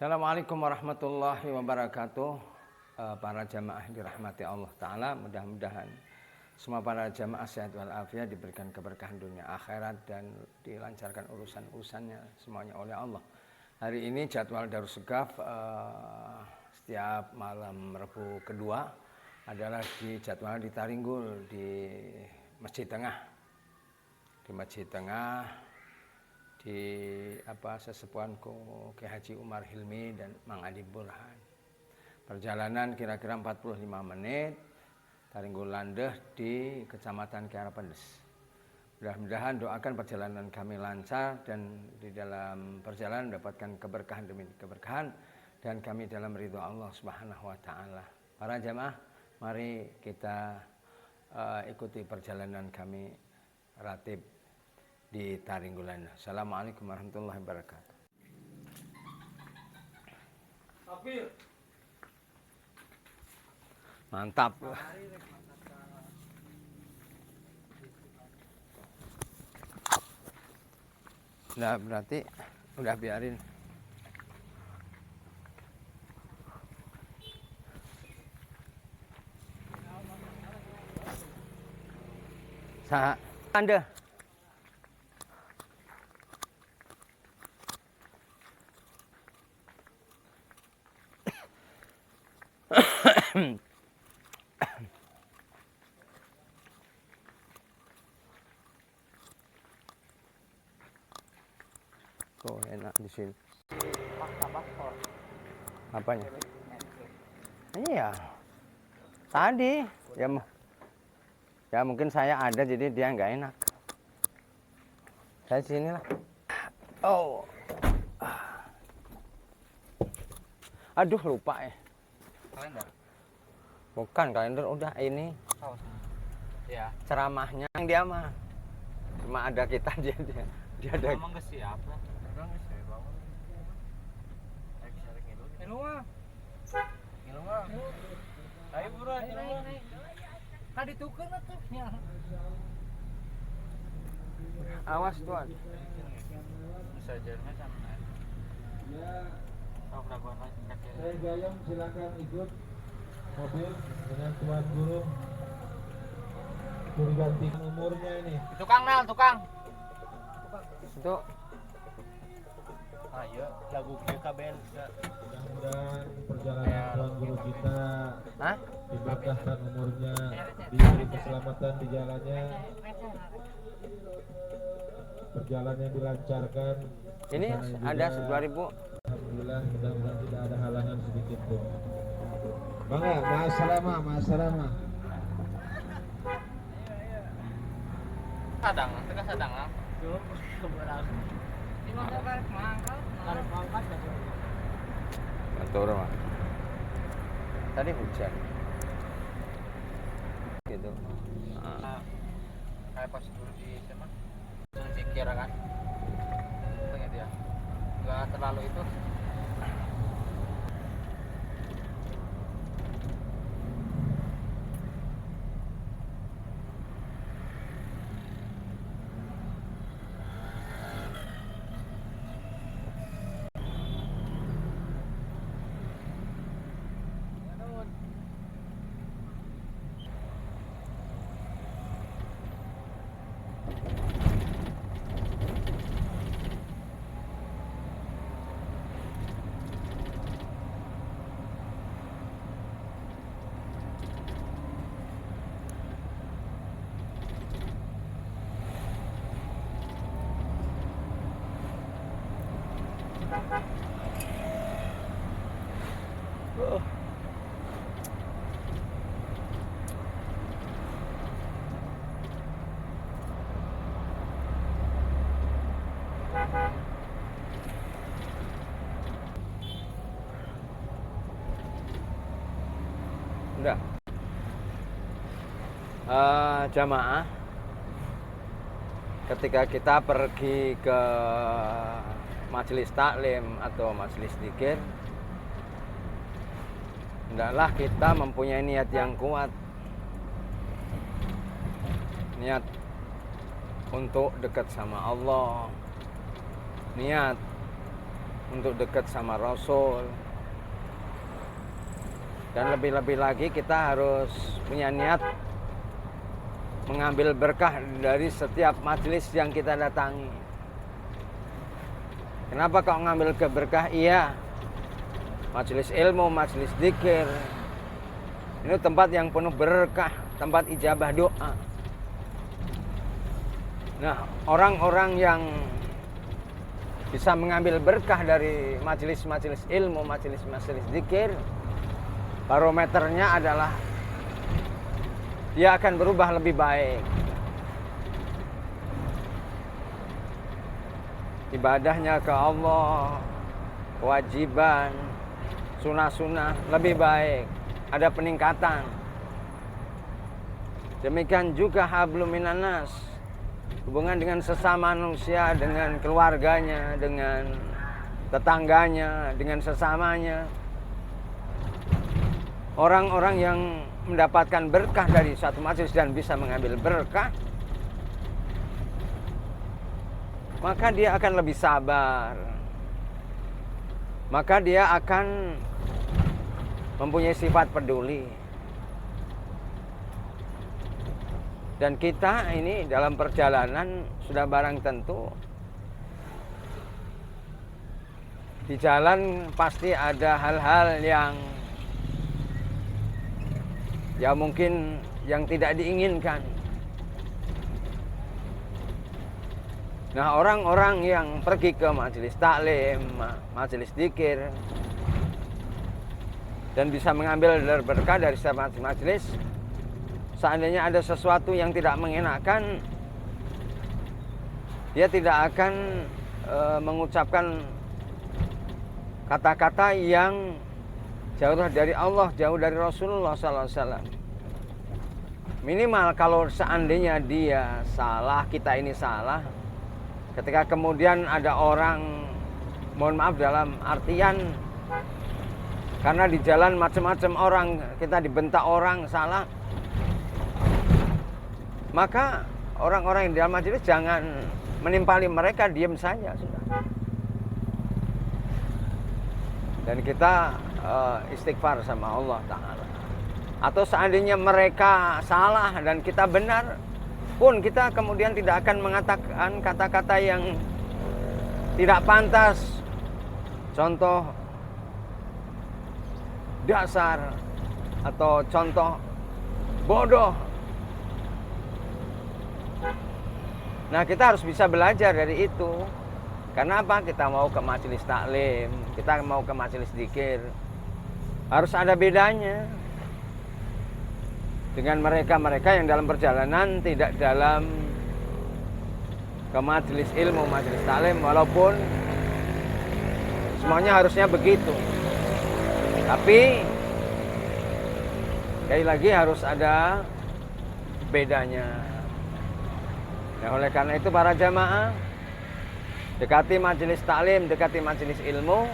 Assalamualaikum warahmatullahi wabarakatuh. Para jamaah dirahmati Allah Ta'ala, mudah-mudahan semua para jamaah sehat walafiat, diberikan keberkahan dunia akhirat dan dilancarkan urusan-urusannya semuanya oleh Allah. Hari ini jadwal Darus Segaf setiap malam Rabu kedua adalah jadwal di Taringgul, di Masjid Tengah. Di Masjid Tengah, di sesepuhanku Ki Haji Umar Hilmi dan Mang Adi Burhan. Perjalanan kira-kira 45 menit, Taringgul Landeh di Kecamatan Kiara Pendes. Mudah-mudahan doakan perjalanan kami lancar dan di dalam perjalanan mendapatkan keberkahan demi keberkahan dan kami dalam ridho Allah Subhanahu wa taala. Para jamaah, mari kita ikuti perjalanan kami ratib di Taringgul Landeh. Assalamualaikum warahmatullahi wabarakatuh. Mantap. Nah, berarti udah biarin. Anda kok enak di sini. Apanya? Iya. Tadi ya mungkin saya ada jadi dia nggak enak. Saya sini lah. Oh. Aduh, lupa ya. Kalender? Bukan kalender, udah ini. Oh, ya. Ceramahnya yang dia mah. Cuma ada kita dia ada. Emang nggak siap lah. Emang nggak siap banget. Ngilu mah. Ayo buruan, ngilu mah. Tadi tuker lah tuh. Awas tuan. Bisa jalannya sama. Oh, peraguan lagi. Saya Gayam, silakan ikut mobil dengan tuan guru. Suruh ganti umurnya ini. Tukang Nal, tukang. Itu Ayo, lagu KBL. Mudah-mudahan perjalanan tuan guru kita diberkahkan umurnya, diberi keselamatan di jalannya, perjalanannya dilancarkan. ini ada 2.000. Alhamdulillah, mudah-mudahan tidak ada halangan sedikit pun. Bangga, ma'asalamah. Sadang, tegas sadang lah. Ini mau tarik mangkat. Betul, Mas. Tadi hujan. Gitu. Kayak pas dulu di sana. Langsung kira kan. Tanya dia. Enggak terlalu itu. Udah. Jamaah, ketika kita pergi ke majelis taklim atau majelis zikir, hendaklah kita mempunyai niat yang kuat. Niat untuk dekat sama Allah, niat untuk dekat sama Rasul. Dan lebih-lebih lagi kita harus punya niat mengambil berkah dari setiap majelis yang kita datangi. Kenapa kau ngambil berkah? Iya, majelis ilmu, majelis zikir, ini tempat yang penuh berkah, tempat ijabah doa. Nah, orang-orang yang bisa mengambil berkah dari majelis-majelis ilmu, majelis-majelis zikir, barometernya adalah dia akan berubah lebih baik. Ibadahnya ke Allah, kewajiban, sunnah-sunnah lebih baik, ada peningkatan. Demikian juga hablum minan nas, hubungan dengan sesama manusia, dengan keluarganya, dengan tetangganya, dengan sesamanya. Orang-orang yang mendapatkan berkah dari satu majelis dan bisa mengambil berkah, maka dia akan lebih sabar. Maka dia akan mempunyai sifat peduli. Dan kita ini dalam perjalanan sudah barang tentu di jalan pasti ada hal-hal yang ya mungkin yang tidak diinginkan. Nah, orang-orang yang pergi ke majelis taklim, majelis zikir, dan bisa mengambil berkah dari setiap majelis, seandainya ada sesuatu yang tidak mengenakan, dia tidak akan mengucapkan kata-kata yang jauh dari Allah, jauh dari Rasulullah SAW. Minimal kalau seandainya dia salah, kita ini salah, ketika kemudian ada orang, mohon maaf dalam artian, karena di jalan macam-macam orang, kita dibentak orang salah, maka orang-orang yang di dalam majelis jangan menimpali mereka, diam saja sudah. Dan kita istighfar sama Allah Ta'ala. Atau seandainya mereka salah dan kita benar pun, kita kemudian tidak akan mengatakan kata-kata yang tidak pantas. Contoh dasar atau contoh bodoh. Nah, kita harus bisa belajar dari itu. Karena apa? Kita mau ke majelis taklim, kita mau ke majelis zikir, harus ada bedanya dengan mereka-mereka yang dalam perjalanan tidak dalam ke majelis ilmu, majelis taklim, walaupun semuanya harusnya begitu. Tapi sekali lagi harus ada bedanya. Nah, oleh karena itu para jamaah, dekati majelis taklim, dekati majelis ilmu,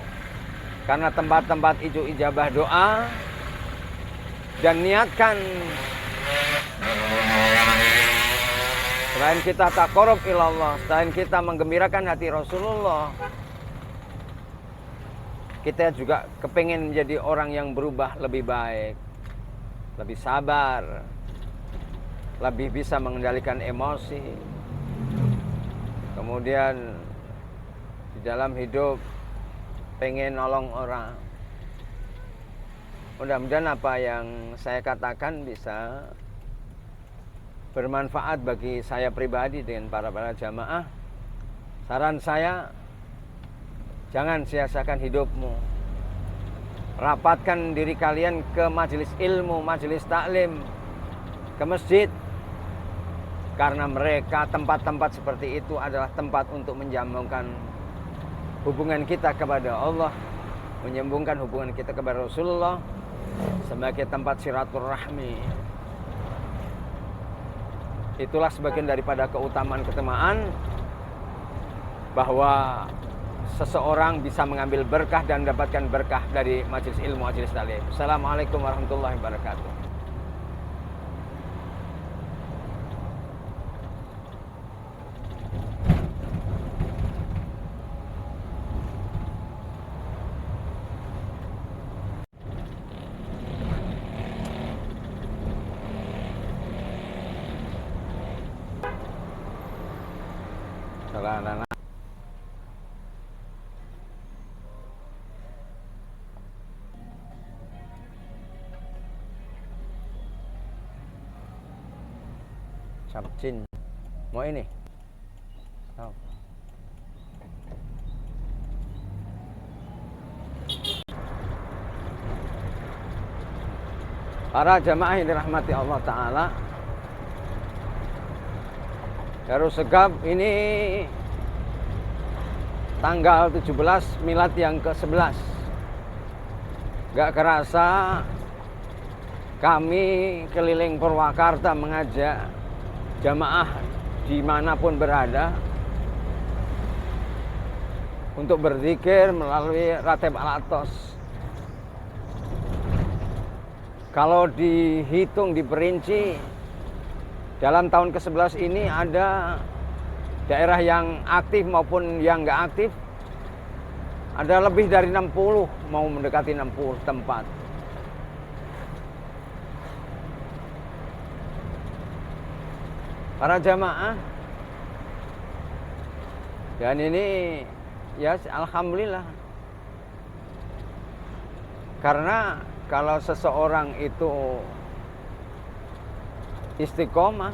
karena tempat-tempat itu ijabah doa, dan niatkan selain kita taqarrub ilallah, selain kita menggembirakan hati Rasulullah, kita juga kepingin menjadi orang yang berubah lebih baik, lebih sabar, lebih bisa mengendalikan emosi, kemudian di dalam hidup pengen nolong orang. Mudah-mudahan apa yang saya katakan bisa bermanfaat bagi saya pribadi dengan para jamaah. Saran saya, jangan sia-siakan hidupmu. Rapatkan diri kalian ke majelis ilmu, majelis taklim, ke masjid. Karena mereka, tempat-tempat seperti itu adalah tempat untuk menyambungkan hubungan kita kepada Allah, menyambungkan hubungan kita kepada Rasulullah sebagai tempat silaturahmi. Itulah sebagian daripada keutamaan bahwa seseorang bisa mengambil berkah dan mendapatkan berkah dari majelis ilmu, majelis taklim. Assalamualaikum warahmatullahi wabarakatuh. Salah. Sabjin. Mau ini? Oh. Para jamaah yang dirahmati Allah Ta'ala, Darusegab ini tanggal 17 milad yang ke-11. Gak kerasa kami keliling Purwakarta mengajak jamaah dimanapun berada untuk berzikir melalui Ratib Al-Atos. Kalau dihitung, diperinci, dalam tahun ke-11 ini ada daerah yang aktif maupun yang nggak aktif, ada lebih dari 60, mau mendekati 60 tempat. Para jamaah, dan ini ya alhamdulillah, karena kalau seseorang itu istiqomah,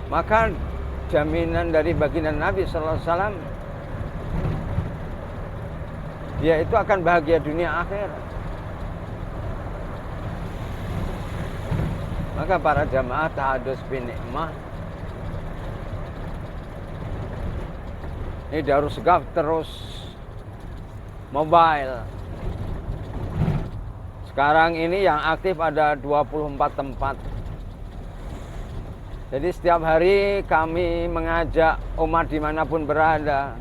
maka jaminan dari baginda Nabi Sallallahu Alaihi Wasallam, dia itu akan bahagia dunia akhirat. Maka para jamaah tahadus bin nikmah, ini Darusegab terus mobile. Sekarang ini yang aktif ada 24 tempat. Jadi setiap hari kami mengajak umat dimanapun berada,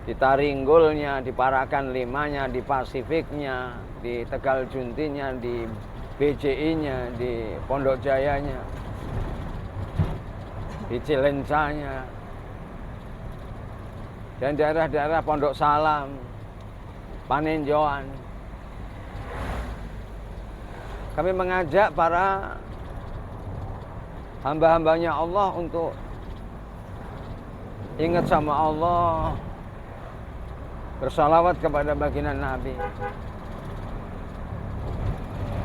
di Taringgulnya, di Parakan Limanya, di Pasifiknya, di Tegal Juntinya, di BCI-nya, di Pondok Jayanya, di Cilencanya, dan daerah-daerah Pondok Salam, Paninjauan. Kami mengajak para hamba-hambanya Allah untuk ingat sama Allah, bersalawat kepada baginda Nabi.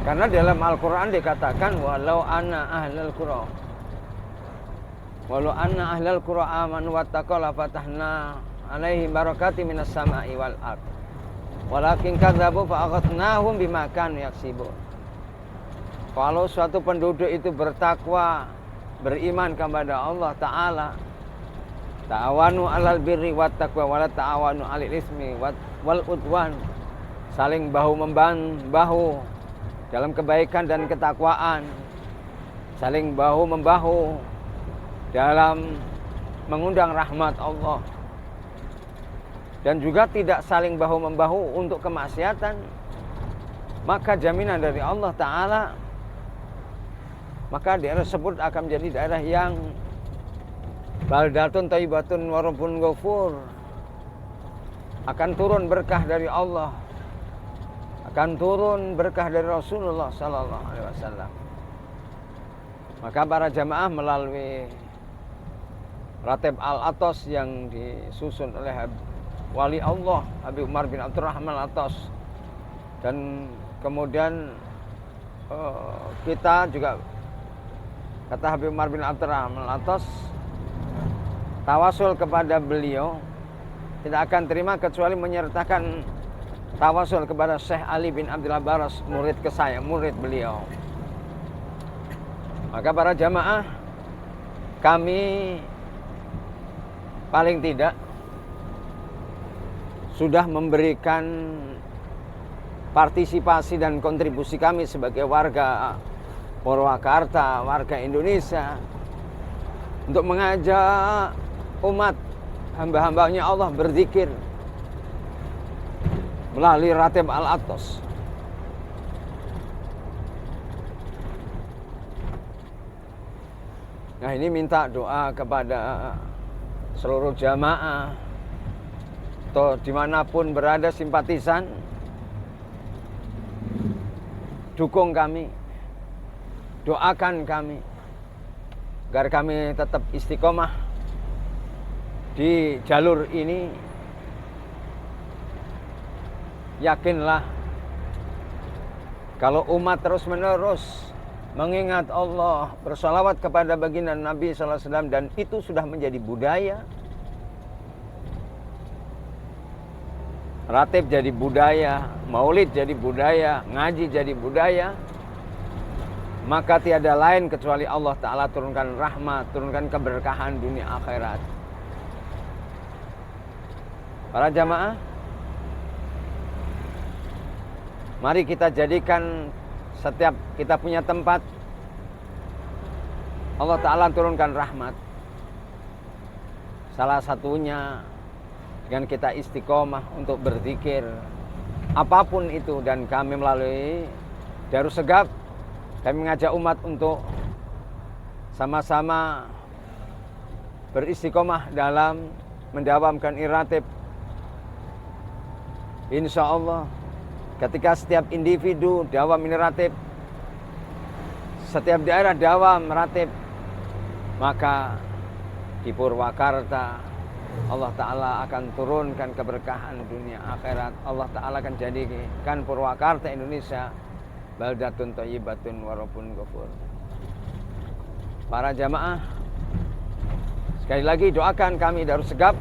Karena dalam Al-Quran dikatakan walau anna ahlal qura amanu wattaqaw la fatahna alaihim barakati minas sama'i wal ard walakin kadzabu fa aghatnahum bima kanu yaksibun. Kalau suatu penduduk itu bertakwa, beriman kepada Allah Ta'ala, ta'awanu alal birri wat taqwa wala ta'awanu alil ismi wal udwan, saling bahu-membahu dalam kebaikan dan ketakwaan, saling bahu-membahu dalam mengundang rahmat Allah, dan juga tidak saling bahu-membahu untuk kemaksiatan, maka jaminan dari Allah Ta'ala, maka daerah tersebut akan menjadi daerah yang baldatun thayyibatun wa rabbun ghafur, akan turun berkah dari Allah, akan turun berkah dari Rasulullah Sallallahu Alaihi Wasallam. Maka para jamaah melalui Ratib Al-Atos yang disusun oleh wali Allah Habib Umar bin Abdurrahman Al-Atos, dan kemudian kita juga, kata Habib Umar bin Abdurrahman Al-Atos, tawasul kepada beliau tidak akan terima kecuali menyertakan tawasul kepada Syekh Ali bin Abdullah Baras, murid beliau. Maka para jamaah, kami paling tidak sudah memberikan partisipasi dan kontribusi kami sebagai warga Purwakarta, warga Indonesia, untuk mengajak umat hamba-hambanya Allah berzikir melalui Ratib Al-Atos. Nah, ini minta doa kepada seluruh jamaah atau dimanapun berada simpatisan, dukung kami, doakan kami agar kami tetap istiqomah di jalur ini. Yakinlah kalau umat terus-menerus mengingat Allah, bersalawat kepada baginda Nabi sallallahu alaihi wasallam, dan itu sudah menjadi budaya. Ratib jadi budaya, maulid jadi budaya, ngaji jadi budaya. Maka tiada lain kecuali Allah Ta'ala turunkan rahmat, turunkan keberkahan dunia akhirat. Para jamaah, mari kita jadikan setiap kita punya tempat Allah Ta'ala turunkan rahmat. Salah satunya dengan kita istiqomah untuk berzikir apapun itu. Dan kami melalui Darus Segaf, kami mengajak umat untuk sama-sama beristiqomah dalam mendawamkan iratib. Insya Allah ketika setiap individu dawam iratib, setiap daerah dawam ratib, maka di Purwakarta Allah Ta'ala akan turunkan keberkahan dunia akhirat. Allah Ta'ala akan jadikan Purwakarta Indonesia baldatun thayyibatun wa rabbun ghafur. Para jamaah, sekali lagi doakan kami Darus Segaf.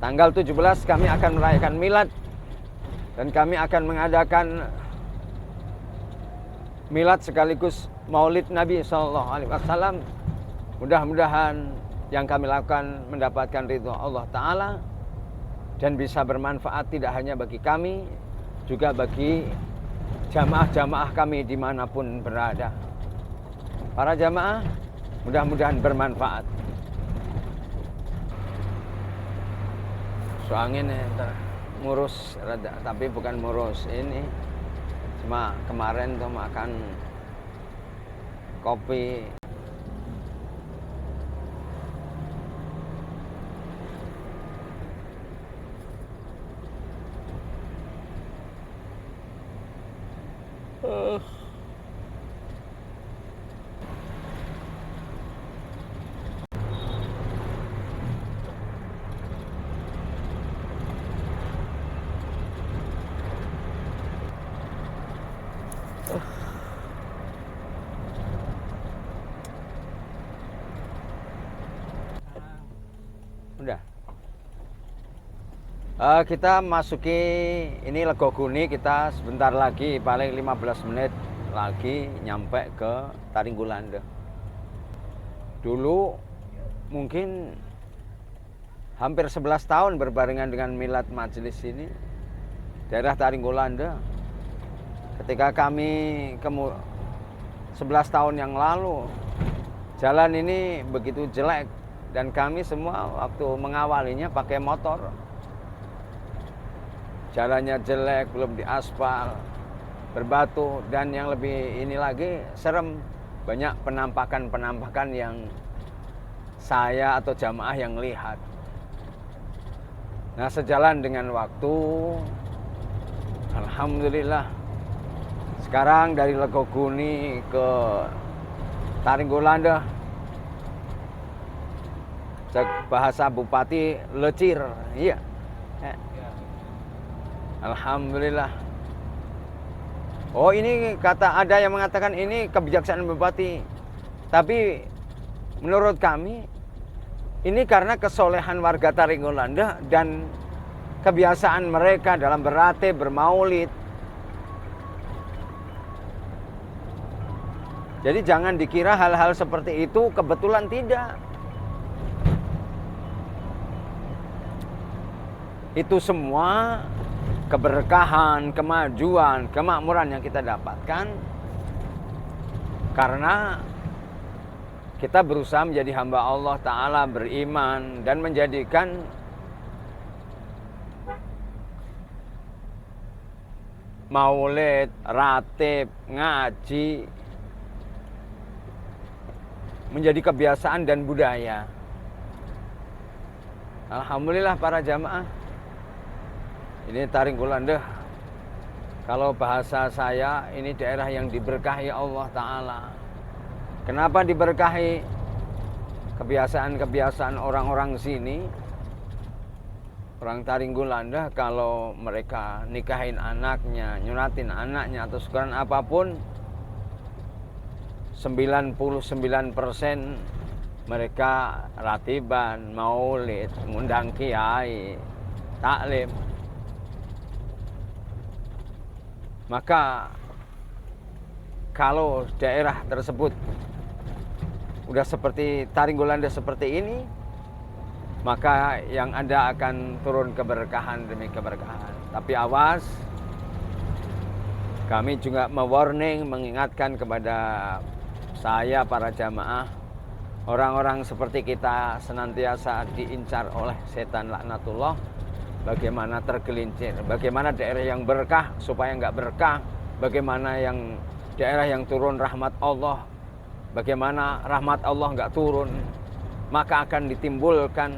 Tanggal 17 kami akan merayakan milad, dan kami akan mengadakan milad sekaligus maulid Nabi SAW. Mudah-mudahan yang kami lakukan mendapatkan ridho Allah Ta'ala dan bisa bermanfaat tidak hanya bagi kami, juga bagi jamaah-jamaah kami dimanapun berada. Para jamaah, mudah-mudahan bermanfaat. Angin ngurus rada, tapi bukan ngurus ini, cuma kemarin tuh makan kopi. Udah. Kita masuki ini Legoguni, kita sebentar lagi, paling 15 menit lagi nyampe ke Taringgulande. Dulu mungkin hampir 11 tahun berbarengan dengan milad majelis ini, daerah Taringgulande. Ketika kami 11 tahun yang lalu, jalan ini begitu jelek, dan kami semua waktu mengawalinya pakai motor. Jalannya jelek, belum diaspal, berbatu, dan yang lebih ini lagi serem, banyak penampakan-penampakan yang saya atau jamaah yang lihat. Nah, sejalan dengan waktu, alhamdulillah sekarang dari Legoguni ke Taringgulande, bahasa Bupati lecir, iya. Alhamdulillah. Oh, ini kata ada yang mengatakan ini kebijaksanaan Bupati. Tapi menurut kami ini karena kesolehan warga Taringgulande dan kebiasaan mereka dalam beratib, bermaulid. Jadi jangan dikira hal-hal seperti itu kebetulan, tidak. Itu semua keberkahan, kemajuan, kemakmuran yang kita dapatkan karena kita berusaha menjadi hamba Allah Ta'ala, beriman, dan menjadikan maulid, ratib, ngaji menjadi kebiasaan dan budaya. Alhamdulillah para jamaah, ini Taringgulande, kalau bahasa saya ini daerah yang diberkahi Allah Ta'ala. Kenapa diberkahi kebiasaan-kebiasaan orang-orang sini? Orang Taringgulanda kalau mereka nikahin anaknya, nyunatin anaknya atau syukuran apapun, 99% mereka ratiban, maulid, ngundang kiai, taklim. Maka kalau daerah tersebut udah seperti Taringgulanda seperti ini, maka yang ada akan turun keberkahan demi keberkahan. Tapi awas, kami juga mewarning, mengingatkan kepada saya, para jamaah, orang-orang seperti kita senantiasa diincar oleh setan laknatullah. Bagaimana tergelincir, bagaimana daerah yang berkah supaya nggak berkah, bagaimana yang daerah yang turun rahmat Allah, bagaimana rahmat Allah nggak turun, maka akan ditimbulkan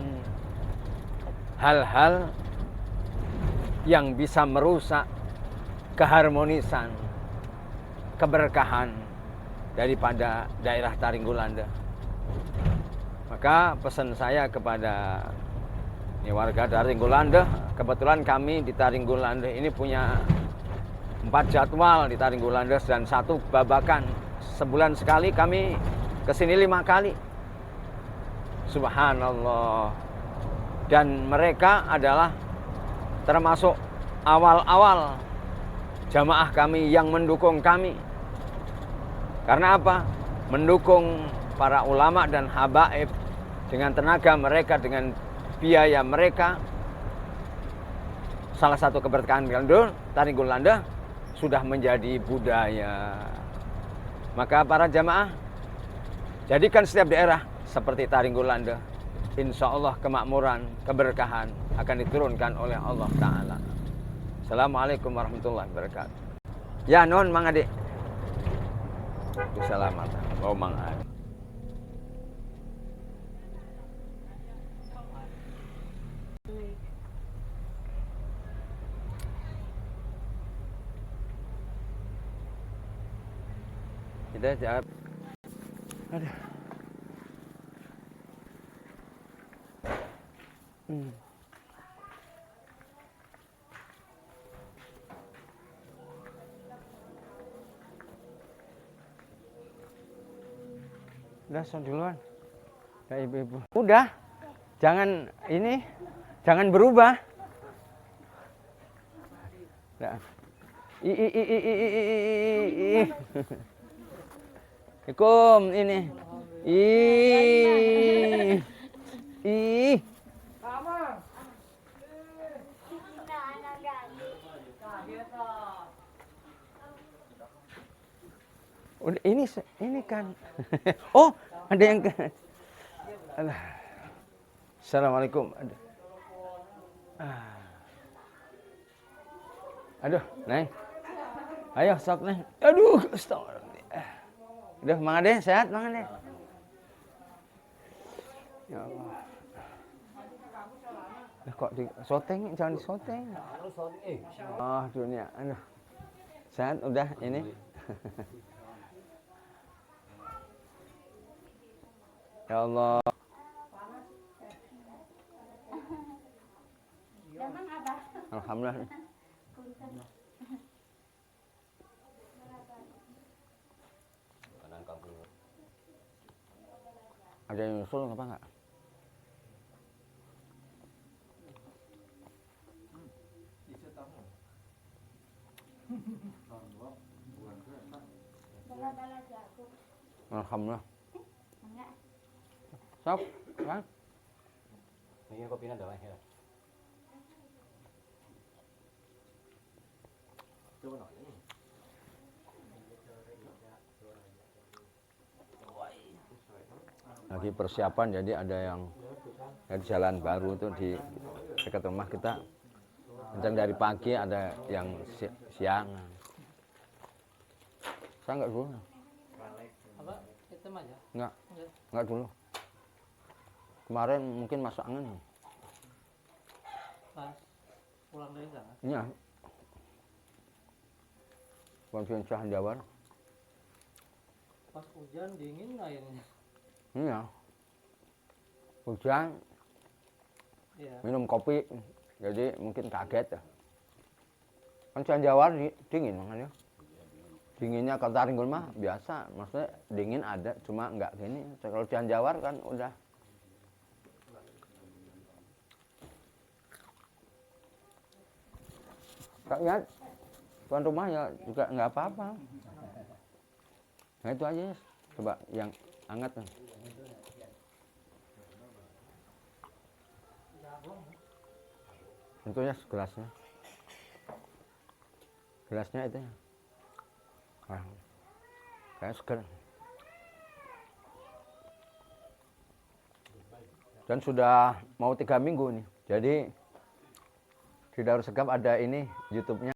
hal-hal yang bisa merusak keharmonisan, keberkahan daripada daerah Taringgulanda. Maka pesan saya kepada warga Taringgulanda, kebetulan kami di Taringgulanda ini punya 4 jadwal di Taringgulanda dan 1 babakan. Sebulan sekali kami kesini 5 kali. Subhanallah. Dan mereka adalah termasuk awal-awal jamaah kami yang mendukung kami. Karena apa? Mendukung para ulama dan habaib dengan tenaga mereka, dengan biaya mereka. Salah satu keberkahan Taringgulanda sudah menjadi budaya. Maka para jamaah, jadikan setiap daerah seperti Taringgulanda. Insya Allah kemakmuran, keberkahan akan diturunkan oleh Allah Ta'ala. Assalamualaikum warahmatullahi wabarakatuh. Ya non Mang Ade. Keselamatan. Oh Mang Ade. Kita jawab. Aduh. Udah, so duluan. Ya ibu-ibu. Udah. Jangan ini, jangan berubah. Udah. Assalamualaikum ini. Ih. Udah, ini kan. Oh, ada yang Assalamualaikum. Aduh, Neng. Ayo, sok, Neng. Aduh, astagfirullah. Udah, Mang Ade, sehat, Mang Ade? Ya Allah. Nah, kok disoteng, jangan disoteng. Oh, dunia. Aduh. Sehat, udah, ini. Ya Allah. Alhamdulillah. Ada yang nyusul apa enggak? Alhamdulillah. Sok, kan? Ini kopinya ada ya. Lagi persiapan, jadi ada yang dari jalan baru itu di dekat rumah kita. Kencang dari pagi, ada yang siang. Saya enggak dulu. Apa? Hitam aja? Enggak dulu. Kemarin mungkin masuk angin. Pas pulang dari sana? Iya. Konfian Cahayawar. Pas hujan dingin airnya. Iya. Hujan, Iya. minum kopi, jadi mungkin kaget ya. Kan Cianjawar dingin makanya. Dinginnya kalau Taringgul mah biasa, maksudnya dingin ada, cuma nggak gini. Kalau Cianjawar kan udah. Rakyat, tuan rumah ya juga nggak apa-apa. Nah itu aja, coba yang hangat. Tentunya gelasnya. Gelasnya itu. Nah, kayak seger. Dan sudah mau 3 minggu nih. Jadi di Darusegap ada ini YouTube-nya.